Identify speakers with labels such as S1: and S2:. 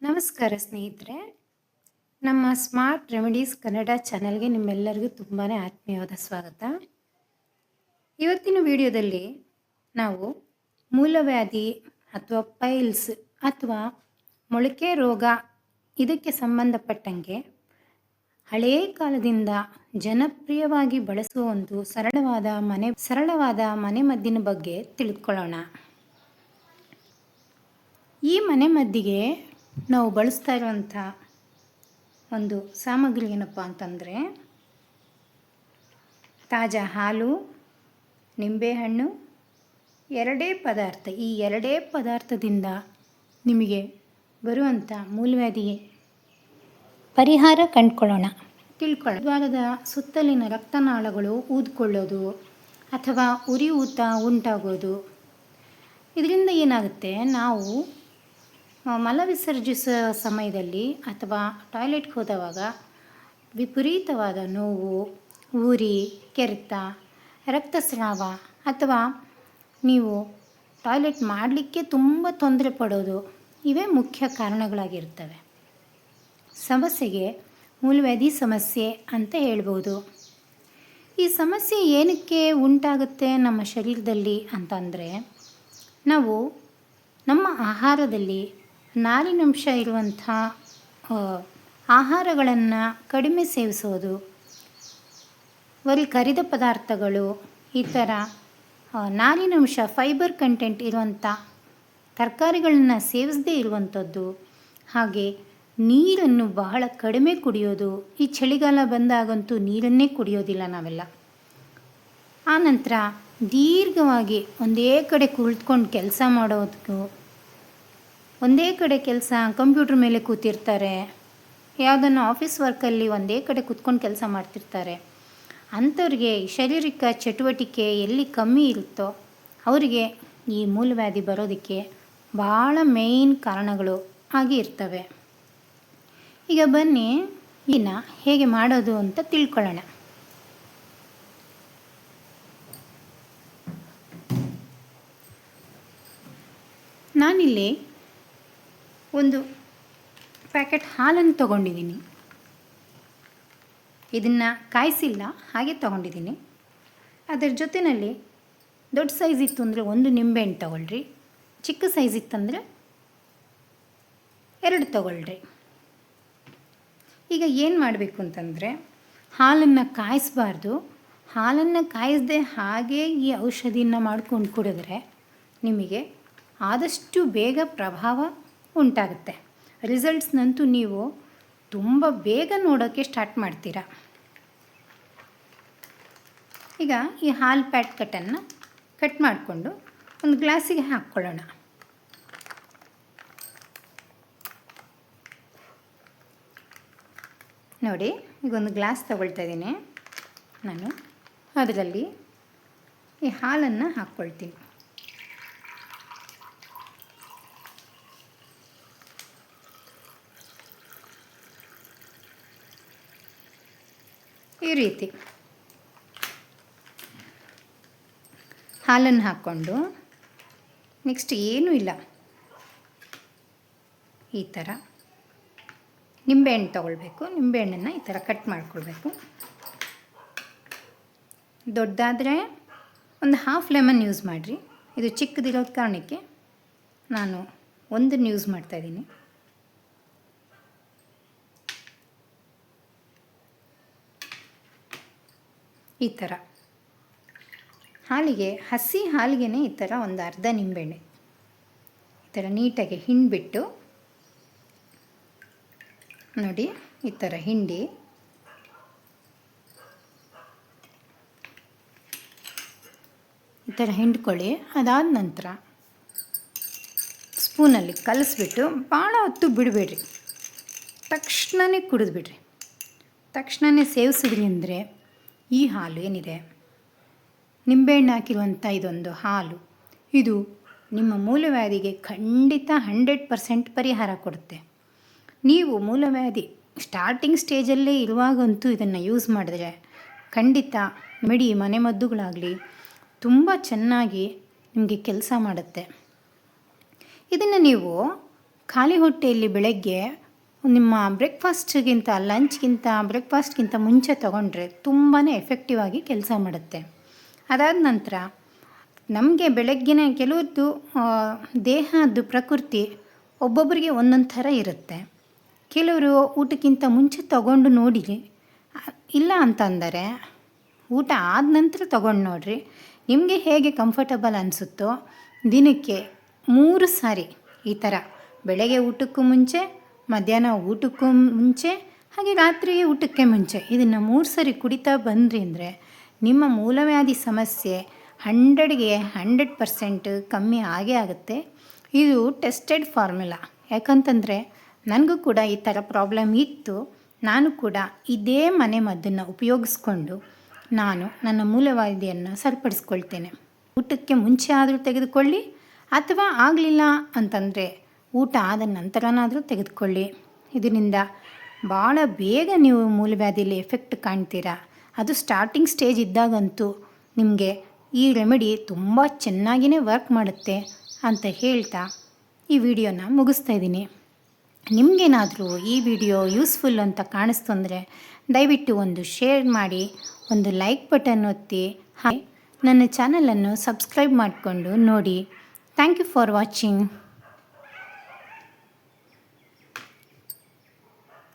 S1: ನಮಸ್ಕಾರ ಸ್ನೇಹಿತರೆ. ನಮ್ಮ ಸ್ಮಾರ್ಟ್ ರೆಮಿಡೀಸ್ ಕನ್ನಡ ಚಾನಲ್ಗೆ ನಿಮ್ಮೆಲ್ಲರಿಗೂ ತುಂಬಾ ಆತ್ಮೀಯವಾದ ಸ್ವಾಗತ. ಇವತ್ತಿನ ವಿಡಿಯೋದಲ್ಲಿ ನಾವು ಮೂಲವ್ಯಾಧಿ ಅಥವಾ ಪೈಲ್ಸ್ ಅಥವಾ ಮೊಳಕೆ ರೋಗ ಇದಕ್ಕೆ ಸಂಬಂಧಪಟ್ಟಂಗೆ ಹಳೆಯ ಕಾಲದಿಂದ ಜನಪ್ರಿಯವಾಗಿ ಬಳಸುವ ಒಂದು ಸರಳವಾದ ಮನೆಮದ್ದಿನ ಬಗ್ಗೆ ತಿಳ್ಕೊಳ್ಳೋಣ. ಈ ಮನೆಮದ್ದಿಗೆ ನಾವು ಬಳಸ್ತಾ ಇರುವಂಥ ಒಂದು ಸಾಮಗ್ರಿ ಏನಪ್ಪ ಅಂತಂದರೆ ತಾಜಾ ಹಾಲು, ನಿಂಬೆಹಣ್ಣು, ಎರಡೇ ಪದಾರ್ಥ. ಈ ಎರಡೇ ಪದಾರ್ಥದಿಂದ ನಿಮಗೆ ಬರುವಂಥ ಮೂಲವ್ಯಾಧಿ ಪರಿಹಾರ ತಿಳ್ಕೊಳ್ಳೋಣ. ಸುತ್ತಲಿನ ರಕ್ತನಾಳಗಳು ಊದ್ಕೊಳ್ಳೋದು ಅಥವಾ ಉರಿಯೂತ ಉಂಟಾಗೋದು, ಇದರಿಂದ ಏನಾಗುತ್ತೆ, ನಾವು ಮಲವಿಸರ್ಜಿಸುವ ಸಮಯದಲ್ಲಿ ಅಥವಾ ಟಾಯ್ಲೆಟ್ಗೆ ಹೋದವಾಗ ವಿಪರೀತವಾದ ನೋವು, ಉರಿ, ಕೆರೆತ, ರಕ್ತಸ್ರಾವ ಅಥವಾ ನೀವು ಟಾಯ್ಲೆಟ್ ಮಾಡಲಿಕ್ಕೆ ತುಂಬ ತೊಂದರೆ ಪಡೋದು, ಇವೇ ಮುಖ್ಯ ಕಾರಣಗಳಾಗಿರ್ತವೆ. ಸಮಸ್ಯೆಗೆ ಮೂಲವ್ಯಾಧಿ ಸಮಸ್ಯೆ ಅಂತ ಹೇಳ್ಬೋದು. ಈ ಸಮಸ್ಯೆ ಏನಕ್ಕೆ ಉಂಟಾಗುತ್ತೆ ನಮ್ಮ ಶರೀರದಲ್ಲಿ ಅಂತಂದರೆ, ನಾವು ನಮ್ಮ ಆಹಾರದಲ್ಲಿ ನಾರಿನಂಶ ಇರುವಂಥ ಆಹಾರಗಳನ್ನು ಕಡಿಮೆ ಸೇವಿಸೋದು, ಕರಿದ ಪದಾರ್ಥಗಳು, ಈ ಥರ ನಾರಿನಂಶ ಫೈಬರ್ ಕಂಟೆಂಟ್ ಇರುವಂಥ ತರಕಾರಿಗಳನ್ನು ಸೇವಿಸದೇ ಇರುವಂಥದ್ದು, ಹಾಗೆ ನೀರನ್ನು ಬಹಳ ಕಡಿಮೆ ಕುಡಿಯೋದು. ಈ ಚಳಿಗಾಲ ಬಂದಾಗಂತೂ ನೀರನ್ನೇ ಕುಡಿಯೋದಿಲ್ಲ ನಾವೆಲ್ಲ. ಆನಂತರ ದೀರ್ಘವಾಗಿ ಒಂದೇ ಕಡೆ ಕುಳಿತುಕೊಂಡು ಕೆಲಸ ಮಾಡೋದಕ್ಕೂ, ಒಂದೇ ಕಡೆ ಕಂಪ್ಯೂಟ್ರ್ ಮೇಲೆ ಕೂತಿರ್ತಾರೆ, ಯಾವುದನ್ನು ಆಫೀಸ್ ವರ್ಕಲ್ಲಿ ಒಂದೇ ಕಡೆ ಕೂತ್ಕೊಂಡು ಕೆಲಸ ಮಾಡ್ತಿರ್ತಾರೆ. ಅಂಥವ್ರಿಗೆ ಶಾರೀರಿಕ ಚಟುವಟಿಕೆ ಎಲ್ಲಿ ಕಮ್ಮಿ ಇರುತ್ತೋ ಅವರಿಗೆ ಈ ಮೂಲವ್ಯಾಧಿ ಬರೋದಕ್ಕೆ ಭಾಳ ಮೇಯ್ನ್ ಕಾರಣಗಳು ಆಗಿ ಇರ್ತವೆ. ಈಗ ಬನ್ನಿ ಇದನ್ನು ಹೇಗೆ ಮಾಡೋದು ಅಂತ ತಿಳ್ಕೊಳ್ಳೋಣ. ನಾನಿಲ್ಲಿ ಒಂದು ಪ್ಯಾಕೆಟ್ ಹಾಲನ್ನು ತೊಗೊಂಡಿದ್ದೀನಿ. ಇದನ್ನು ಕಾಯಿಸಿಲ್ಲ, ಹಾಗೆ ತೊಗೊಂಡಿದ್ದೀನಿ. ಅದರ ಜೊತೆಯಲ್ಲಿ ದೊಡ್ಡ ಸೈಜ್ ಇತ್ತು ಅಂದರೆ ಒಂದು ನಿಂಬೆಹಣ್ಣು ತೊಗೊಳ್ರಿ, ಚಿಕ್ಕ ಸೈಜ್ ಇತ್ತಂದರೆ 2 ತೊಗೊಳ್ರಿ. ಈಗ ಏನು ಮಾಡಬೇಕು ಅಂತಂದರೆ, ಹಾಲನ್ನು ಕಾಯಿಸಬಾರ್ದು. ಹಾಲನ್ನು ಕಾಯಿಸದೆ ಹಾಗೇ ಈ ಔಷಧಿಯನ್ನು ಮಾಡ್ಕೊಂಡು ಕುಡಿದ್ರೆ ನಿಮಗೆ ಆದಷ್ಟು ಬೇಗ ಪ್ರಭಾವ ಉಂಟಾಗುತ್ತೆ. ರಿಸಲ್ಟ್ಸ್ನಂತೂ ನೀವು ತುಂಬ ಬೇಗ ನೋಡೋಕ್ಕೆ ಸ್ಟಾರ್ಟ್ ಮಾಡ್ತೀರಾ. ಈಗ ಈ ಹಾಲು ಪ್ಯಾಕೆಟನ್ನು ಕಟ್ ಮಾಡಿಕೊಂಡು ಒಂದು ಗ್ಲಾಸಿಗೆ ಹಾಕ್ಕೊಳ್ಳೋಣ. ನೋಡಿ, ಈಗ ಒಂದು ಗ್ಲಾಸ್ ತಗೊಳ್ತಾ ಇದ್ದೀನಿ ನಾನು. ಅದರಲ್ಲಿ ಈ ಹಾಲನ್ನು ಹಾಕ್ಕೊಳ್ತೀನಿ. ಈ ರೀತಿ ಹಾಲನ್ನು ಹಾಕ್ಕೊಂಡು ನೆಕ್ಸ್ಟ್ ಏನೂ ಇಲ್ಲ, ಈ ಥರ ನಿಂಬೆಹಣ್ಣು ತೊಗೊಳ್ಬೇಕು. ನಿಂಬೆಹಣ್ಣನ್ನು ಈ ಥರ ಕಟ್ ಮಾಡ್ಕೊಳ್ಬೇಕು. ದೊಡ್ಡದಾದರೆ ಒಂದು ಹಾಫ್ ಲೆಮನ್ ಯೂಸ್ ಮಾಡಿರಿ. ಇದು ಚಿಕ್ಕದಿರೋದು ಕಾರಣಕ್ಕೆ ನಾನು ಒಂದನ್ನು ಯೂಸ್ ಮಾಡ್ತಾಯಿದ್ದೀನಿ. ಈ ಥರ ಹಸಿ ಹಾಲಿಗೆ ಈ ಥರ ಒಂದು ಅರ್ಧ ನಿಂಬೆಹಣ್ಣೆ ಈ ಥರ ನೀಟಾಗಿ ಹಿಂಡಿಬಿಟ್ಟು, ನೋಡಿ ಈ ಥರ ಹಿಂಡಿ ಈ ಥರ ಹಿಂಡ್ಕೊಳ್ಳಿ. ಅದಾದ ನಂತರ ಸ್ಪೂನಲ್ಲಿ ಕಲಿಸ್ಬಿಟ್ಟು ಭಾಳ ಹೊತ್ತು ಬಿಡಬೇಡ್ರಿ, ತಕ್ಷಣವೇ ಕುಡಿದ್ಬಿಡ್ರಿ. ತಕ್ಷಣವೇ ಸೇವಿಸಿದ್ರಿ ಅಂದರೆ ಈ ಹಾಲು ಏನಿದೆ, ನಿಂಬೆಹಣ್ಣು ಹಾಕಿರುವಂಥ ಇದೊಂದು ಹಾಲು, ಇದು ನಿಮ್ಮ ಮೂಲವ್ಯಾಧಿಗೆ ಖಂಡಿತ 100% ಪರಿಹಾರ ಕೊಡುತ್ತೆ. ನೀವು ಮೂಲವ್ಯಾಧಿ ಸ್ಟಾರ್ಟಿಂಗ್ ಸ್ಟೇಜಲ್ಲೇ ಇರುವಾಗಂತೂ ಇದನ್ನು ಯೂಸ್ ಮಾಡಿದ್ರೆ ಖಂಡಿತ ಮನೆಮದ್ದುಗಳಾಗಲಿ ತುಂಬ ಚೆನ್ನಾಗಿ ನಿಮಗೆ ಕೆಲಸ ಮಾಡುತ್ತೆ. ಇದನ್ನು ನೀವು ಖಾಲಿ ಹೊಟ್ಟೆಯಲ್ಲಿ ಬೆಳಗ್ಗೆ ನಿಮ್ಮ ಬ್ರೇಕ್ಫಾಸ್ಟ್ಗಿಂತ ಮುಂಚೆ ತೊಗೊಂಡ್ರೆ ತುಂಬಾ ಎಫೆಕ್ಟಿವ್ ಆಗಿ ಕೆಲಸ ಮಾಡುತ್ತೆ. ಅದಾದ ನಂತರ ನಮಗೆ ಬೆಳಗ್ಗಿನ ಕೆಲವೊಂದು ದೇಹದ್ದು ಪ್ರಕೃತಿ ಒಬ್ಬೊಬ್ಬರಿಗೆ ಒಂದೊಂದು ಥರ ಇರುತ್ತೆ. ಕೆಲವರು ಊಟಕ್ಕಿಂತ ಮುಂಚೆ ತಗೊಂಡು ನೋಡಿ, ಇಲ್ಲ ಅಂತಂದರೆ ಊಟ ಆದ ನಂತರ ತೊಗೊಂಡು ನೋಡಿರಿ. ನಿಮಗೆ ಹೇಗೆ ಕಂಫರ್ಟಬಲ್ ಅನಿಸುತ್ತೋ ದಿನಕ್ಕೆ 3 ಸಾರಿ ಈ ಥರ ಬೆಳಗ್ಗೆ ಊಟಕ್ಕೂ ಮುಂಚೆ, ಮಧ್ಯಾಹ್ನ ಊಟಕ್ಕೂ ಮುಂಚೆ, ಹಾಗೆ ರಾತ್ರಿಗೆ ಊಟಕ್ಕೆ ಮುಂಚೆ ಇದನ್ನು 3 ಸಾರಿ ಕುಡಿತಾ ಬಂದ್ರಿ ಅಂದರೆ ನಿಮ್ಮ ಮೂಲವ್ಯಾಧಿ ಸಮಸ್ಯೆ 100ಗೆ 100% ಕಮ್ಮಿ ಆಗೇ ಆಗುತ್ತೆ. ಇದು ಟೆಸ್ಟೆಡ್ ಫಾರ್ಮುಲಾ. ಯಾಕಂತಂದರೆ ನನಗೂ ಕೂಡ ಈ ಥರ ಪ್ರಾಬ್ಲಮ್ ಇತ್ತು. ನಾನು ಕೂಡ ಇದೇ ಮನೆಮದ್ದನ್ನು ಉಪಯೋಗಿಸ್ಕೊಂಡು ನಾನು ನನ್ನ ಮೂಲವ್ಯಾಧಿಯನ್ನು ಸರಿಪಡಿಸ್ಕೊಳ್ತೇನೆ. ಊಟಕ್ಕೆ ಮುಂಚೆ ಆದರೂ ತೆಗೆದುಕೊಳ್ಳಿ, ಅಥವಾ ಆಗಲಿಲ್ಲ ಅಂತಂದರೆ ಊಟ ಆದ ನಂತರನಾದರೂ ತೆಗೆದುಕೊಳ್ಳಿ. ಇದರಿಂದ ಭಾಳ ಬೇಗ ನೀವು ಮೂಲವ್ಯಾಧಿಯಲ್ಲಿ ಎಫೆಕ್ಟ್ ಕಾಣ್ತೀರಾ. ಅದು ಸ್ಟಾರ್ಟಿಂಗ್ ಸ್ಟೇಜ್ ಇದ್ದಾಗಂತೂ ನಿಮಗೆ ಈ ರೆಮಿಡಿ ತುಂಬ ಚೆನ್ನಾಗಿಯೇ ವರ್ಕ್ ಮಾಡುತ್ತೆ ಅಂತ ಹೇಳ್ತಾ ಈ ವಿಡಿಯೋನ ಮುಗಿಸ್ತಾ ಇದ್ದೀನಿ. ನಿಮಗೇನಾದರೂ ಈ ವಿಡಿಯೋ ಯೂಸ್ಫುಲ್ ಅಂತ ಕಾಣಿಸ್ತು ಅಂದರೆ ದಯವಿಟ್ಟು ಒಂದು ಶೇರ್ ಮಾಡಿ, ಒಂದು ಲೈಕ್ ಬಟನ್ ಒತ್ತಿ, ಹಾಗೆ ನನ್ನ ಚಾನಲನ್ನು ಸಬ್ಸ್ಕ್ರೈಬ್ ಮಾಡಿಕೊಂಡು ನೋಡಿ. Thank you for watching.